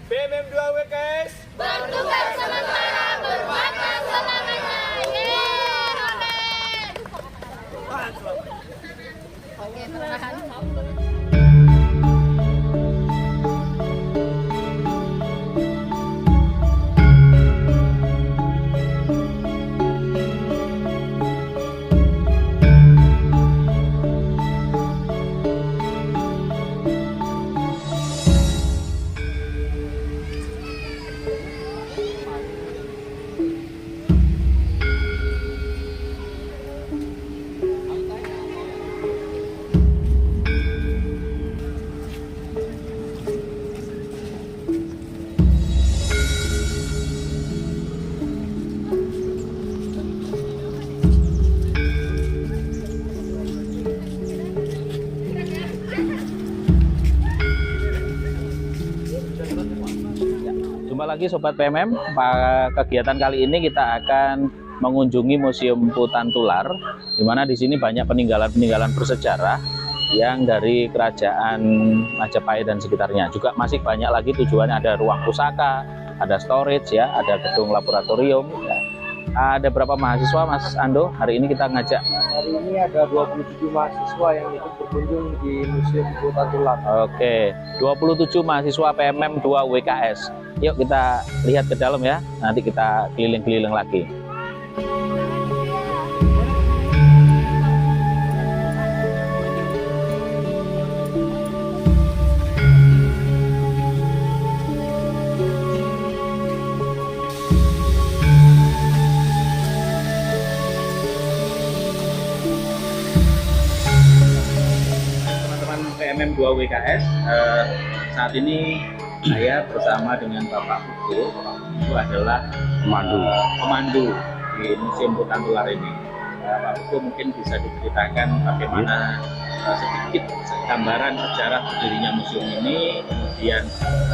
BMM 2 WKS bertugas sementara bermakna selamanya. Yeay, Oke, perlahan. Jumpa lagi Sobat PMM. Kegiatan kali ini kita akan mengunjungi Museum Putan Tular, di mana di sini banyak peninggalan-peninggalan bersejarah yang dari kerajaan Majapahit dan sekitarnya. Juga masih banyak lagi tujuannya, ada ruang pusaka, ada storage ya, ada gedung laboratorium. Ya. Ada berapa mahasiswa Mas Ando? Hari ini kita ngajak. Hari ini ada 27 mahasiswa yang ikut berkunjung di Museum Putan Tular. Oke, 27 mahasiswa PMM 2 WKS. Yuk kita lihat ke dalam ya, nanti kita keliling-keliling lagi. Teman-teman PMM 2 WKS, saat ini saya bersama dengan Bapak Putu. Bapak Putu adalah pemandu di Museum Putan Tular ini. Pak Putu mungkin bisa diceritakan bagaimana sedikit gambaran sejarah berdirinya museum ini, kemudian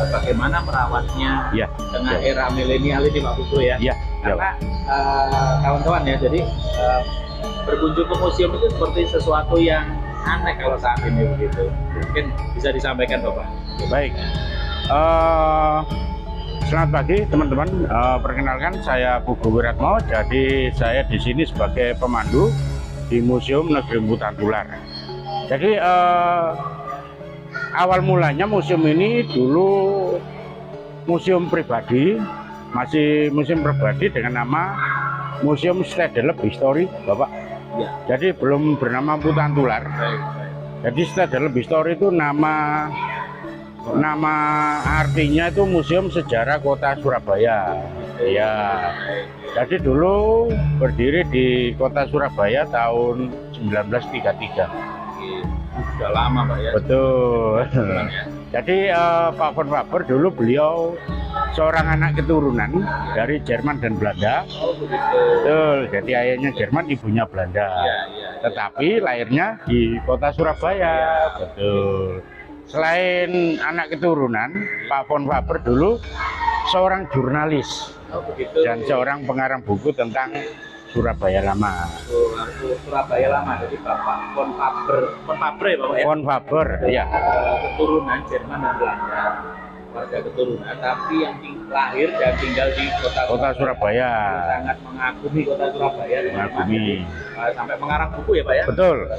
bagaimana merawatnya tengah era milenial ini Pak Putu ya. Karena kawan-kawan ya, jadi berkunjung ke museum itu seperti sesuatu yang aneh kalau saat ini begitu. Mungkin bisa disampaikan Bapak. Baik. Selamat pagi teman-teman. Perkenalkan saya Pugu Wiratmo. Jadi saya di sini sebagai pemandu di Museum Negeri Putan Tular. Jadi awal mulanya museum ini dulu museum pribadi, masih museum pribadi dengan nama Museum Stedelijk History, Bapak. Ya. Jadi belum bernama Putan Tular. Jadi Stedelijk History itu nama artinya itu Museum Sejarah Kota Surabaya. Ya. Jadi dulu berdiri di Kota Surabaya tahun 1933. Sudah lama Pak ya. Betul. Ya. Jadi Pak von Faber dulu beliau seorang anak keturunan dari Jerman dan Belanda. Oh begitu. Betul. Jadi ayahnya Jerman, ibunya Belanda. Ya. Tetapi lahirnya di Kota Surabaya. Betul. Selain anak keturunan, Pak von Faber dulu seorang jurnalis dan seorang pengarang buku tentang Surabaya lama. Surabaya lama, jadi Bapak von Faber ya Bapak ya? Von Faber, ya. Keturunan Jerman dan Belanda, warga keturunan, tapi yang lahir dan tinggal di Kota Surabaya. Sangat mengagumi Kota Surabaya. Mengagumi. Sampai mengarang buku ya Pak ya? Betul.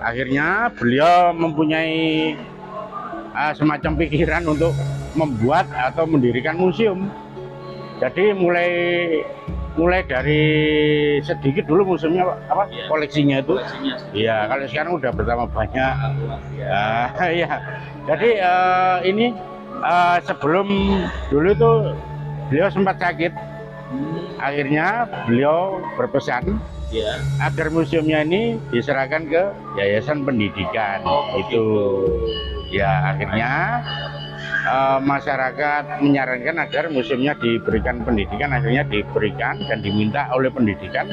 Akhirnya beliau mempunyai semacam pikiran untuk membuat atau mendirikan museum. Jadi mulai dari sedikit dulu museumnya apa koleksinya itu. Iya, kalau sekarang udah bertambah banyak. Ya. Jadi ini sebelum dulu itu beliau sempat sakit. Akhirnya beliau berpesan agar museumnya ini diserahkan ke Yayasan Pendidikan. Itu. Ya, akhirnya masyarakat menyarankan agar museumnya diberikan pendidikan, akhirnya diberikan dan diminta oleh pendidikan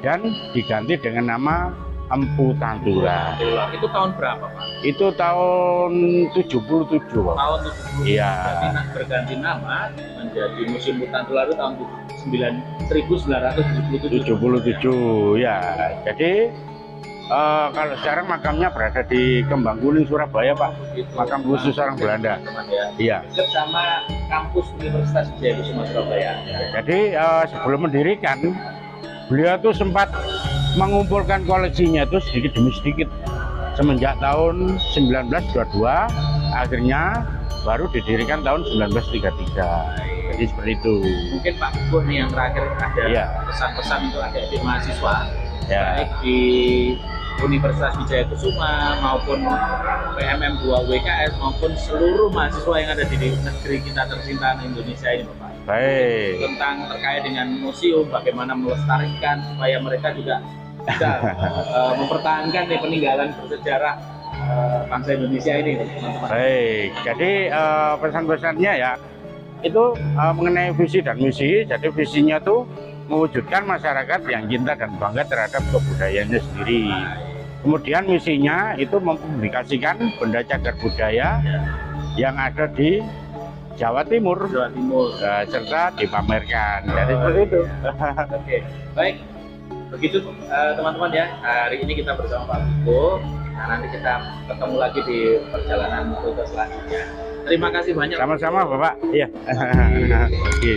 dan diganti dengan nama Empu Tantura. Itu tahun berapa Pak? Itu tahun 77 Pak. Tahun 77. Iya. Jadi berganti nama menjadi Museum Putan Tular itu tahun 1977. Ya. Jadi Kalau sekarang makamnya berada di Kembang Kuning, Surabaya, Pak. Makam khusus orang Belanda. Teman-teman ya. Iya. Dekat sama kampus Universitas Wijayakusuma Surabaya. Jadi sebelum mendirikan, beliau tuh sempat mengumpulkan koleksinya itu sedikit demi sedikit. Semenjak tahun 1922, akhirnya baru didirikan tahun 1933. Jadi seperti itu. Mungkin Pak Kukuh nih yang terakhir ada Iya. pesan-pesan untuk adik-adik mahasiswa, Ya. baik di Universitas Wijayakusuma maupun PMM 2 WKS maupun seluruh mahasiswa yang ada di negeri kita tercinta Indonesia ini, Bapak. Baik. Tentang terkait dengan museum, bagaimana melestarikan supaya mereka juga bisa mempertahankan nih peninggalan bersejarah bangsa Indonesia ini, teman-teman. Baik. Jadi pesan-pesannya ya itu mengenai visi dan misi. Jadi visinya tuh mewujudkan masyarakat yang cinta dan bangga terhadap kebudayaannya sendiri. Kemudian misinya itu mempublikasikan benda cagar budaya yang ada di Jawa Timur, serta dipamerkan. Jadi seperti itu. Oke, baik. Begitu teman-teman ya. Hari ini kita bersama Pak Kukuh. Nah, nanti kita ketemu lagi di perjalanan rute selanjutnya. Terima kasih banyak. Sama-sama, Bapak. Iya. Oke.